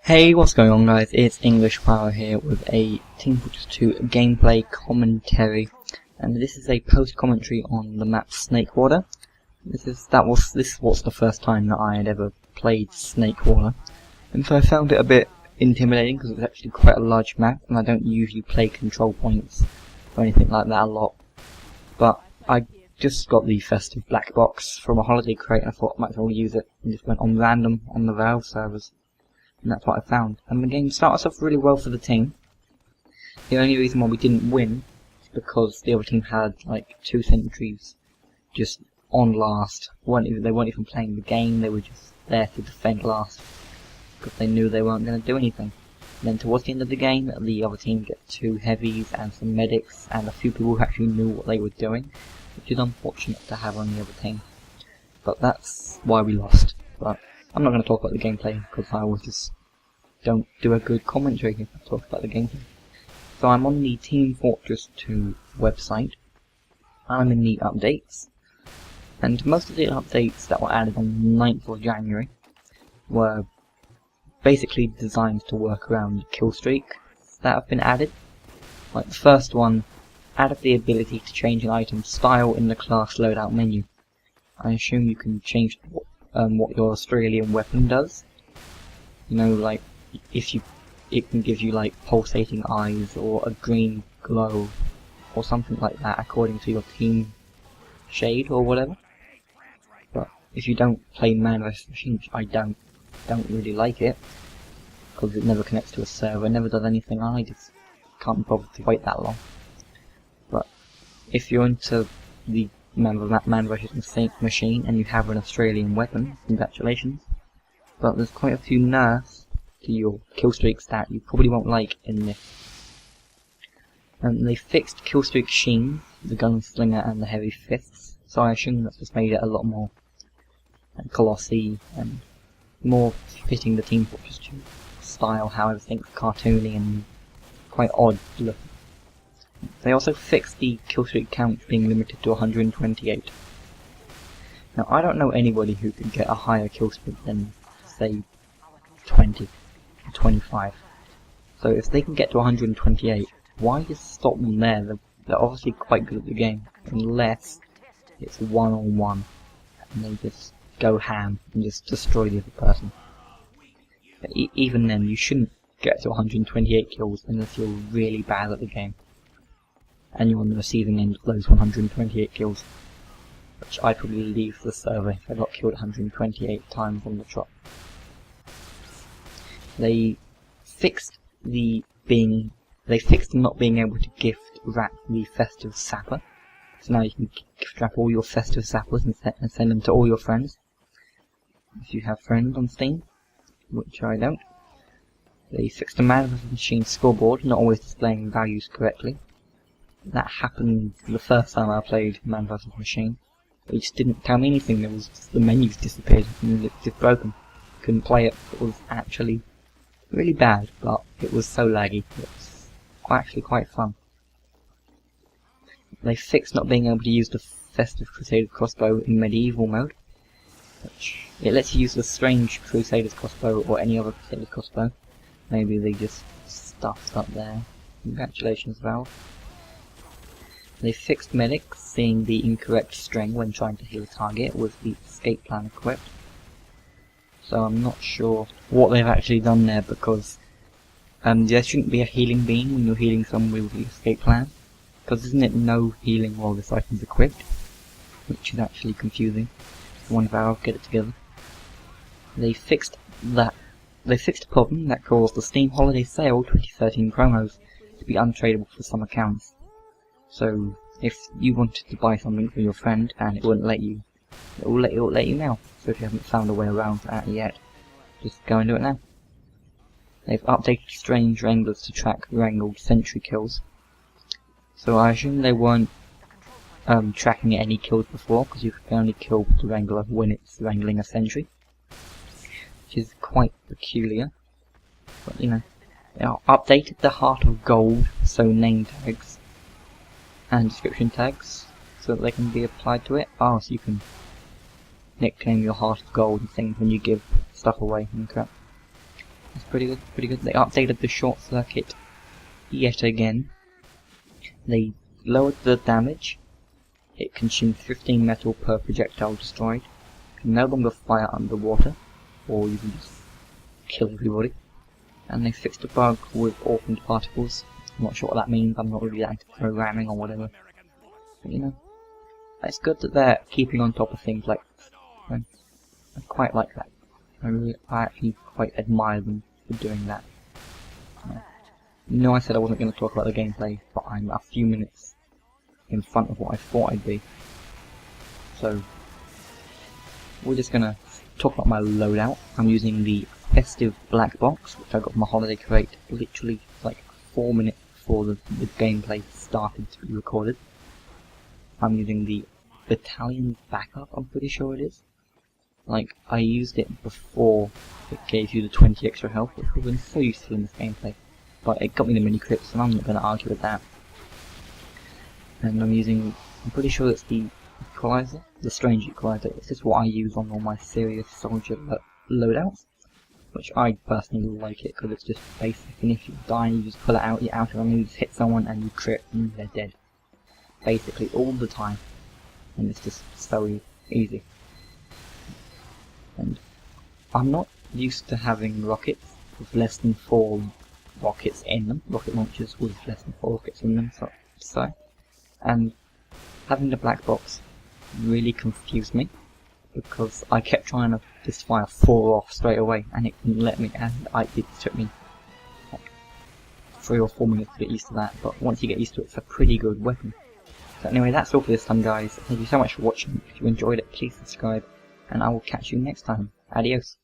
Hey, what's going on guys? It's English Power here with a Team Fortress 2 gameplay commentary, and this is a post-commentary on the map Snakewater. This was the first time that I had ever played Snakewater, and so I found it a bit intimidating because it was actually quite a large map, and I don't usually play control points or anything like that a lot. But I just got the festive black box from a holiday crate, and I thought I might as well use it, and just went on random on the Valve servers. And that's what I found. And the game started off really well for the team. The only reason why we didn't win is because the other team had like 2 sentries just on last. They weren't even playing the game, they were just there to defend last because they knew they weren't going to do anything. And then towards the end of the game, the other team get 2 heavies and some medics and a few people who actually knew what they were doing, which is unfortunate to have on the other team. But that's why we lost. But I'm not going to talk about the gameplay because I always just don't do a good commentary if I talk about the gameplay. So I'm on the Team Fortress 2 website. I'm in the updates. And most of the updates that were added on the 9th of January were basically designed to work around the kill streak that have been added. Like the first one added the ability to change an item's style in the class loadout menu. I assume you can change what your Australian weapon does. You know, like it can give you like pulsating eyes or a green glow or something like that according to your team shade or whatever. But if you don't play Man vs Machine, which I don't really like it because it never connects to a server, never does anything. I just can't be bothered to wait that long. But if you're into the Man vs Machine and you have an Australian weapon, congratulations. But there's quite a few nerfs to your killstreak stat you probably won't like in this. They fixed killstreak sheen, the gunslinger and the heavy fists, so I assume that's just made it a lot more colossy and more fitting the Team Fortress 2 style, how everything's cartoony and quite odd looking. They also fixed the killstreak count being limited to 128. Now I don't know anybody who could get a higher killstreak than, say, 20 or 25. So if they can get to 128, why just stop them there? They're obviously quite good at the game, unless it's one-on-one and they just go ham and just destroy the other person. But even then, you shouldn't get to 128 kills unless you're really bad at the game and you're on the receiving end of those 128 kills, which I'd probably leave the server if I got killed 128 times on the trot. They fixed not being able to gift wrap the festive sapper. So now you can gift wrap all your festive sappers and send them to all your friends. If you have friends on Steam, which I don't. They fixed the Man vs Machine scoreboard, not always displaying values correctly. That happened the first time I played Man vs Machine. It just didn't tell me anything. There was just, the menus disappeared and it just broken. Couldn't play it. It was actually really bad, but it was so laggy. It was actually quite fun. They fixed not being able to use the Festive Crusader crossbow in medieval mode, which it lets you use the strange Crusader's crossbow or any other Crusader's crossbow. Maybe they just stuffed up there. Congratulations, Valve. They fixed medics seeing the incorrect string when trying to heal a target with the escape plan equipped. So I'm not sure what they've actually done there, because there shouldn't be a healing beam when you're healing someone with the escape plan, because isn't it no healing while this item's equipped? Which is actually confusing. One Valve, get it together. They fixed a problem that caused the Steam Holiday Sale 2013 promos to be untradeable for some accounts. So if you wanted to buy something for your friend and it wouldn't let you, it will let you now. So if you haven't found a way around that yet, just go and do it now. They've updated strange wranglers to track wrangled sentry kills. So I assume they weren't tracking any kills before, because you can only kill the wrangler when it's wrangling a sentry, which is quite peculiar. But you know, they updated the Heart of Gold, so name tags and description tags, so that they can be applied to it. So you can nickname your Heart of Gold and things when you give stuff away and crap. It's pretty good, pretty good. They updated the short circuit yet again. They lowered the damage. It consumes 15 metal per projectile destroyed. You can no longer fire underwater, or you can just kill everybody. And they fixed a bug with orphaned particles. I'm not sure what that means, I'm not really that into programming or whatever. But you know, it's good that they're keeping on top of things like this. I quite like that. I actually quite admire them for doing that. You know, I said I wasn't going to talk about the gameplay, but I'm a few minutes in front of what I thought I'd be. So, we're just going to talk about my loadout. I'm using the festive black box, which I got from my holiday crate literally like 4 minutes before the gameplay started to be recorded. I'm using the battalion backup, I'm pretty sure it is. Like, I used it before it gave you the 20 extra health, which would have been so useful in this gameplay. But it got me the mini crypts, and I'm not going to argue with that. And I'm pretty sure it's the equalizer, the strange equalizer. It's just what I use on all my serious soldier loadouts, which I personally like it because it's just basic. And if you die, you just pull it out, you're out of ammo, you just hit someone and you crit, and they're dead. Basically all the time, and it's just so easy. And I'm not used to having rockets with less than 4 rockets in them, rocket launchers with less than 4 rockets in them, and having the black box really confused me, because I kept trying to just fire 4 off straight away, and it didn't let me, and it took me like 3 or 4 minutes to get used to that, but once you get used to it, it's a pretty good weapon. So anyway, that's all for this time, guys. Thank you so much for watching. If you enjoyed it, please subscribe, and I will catch you next time. Adios.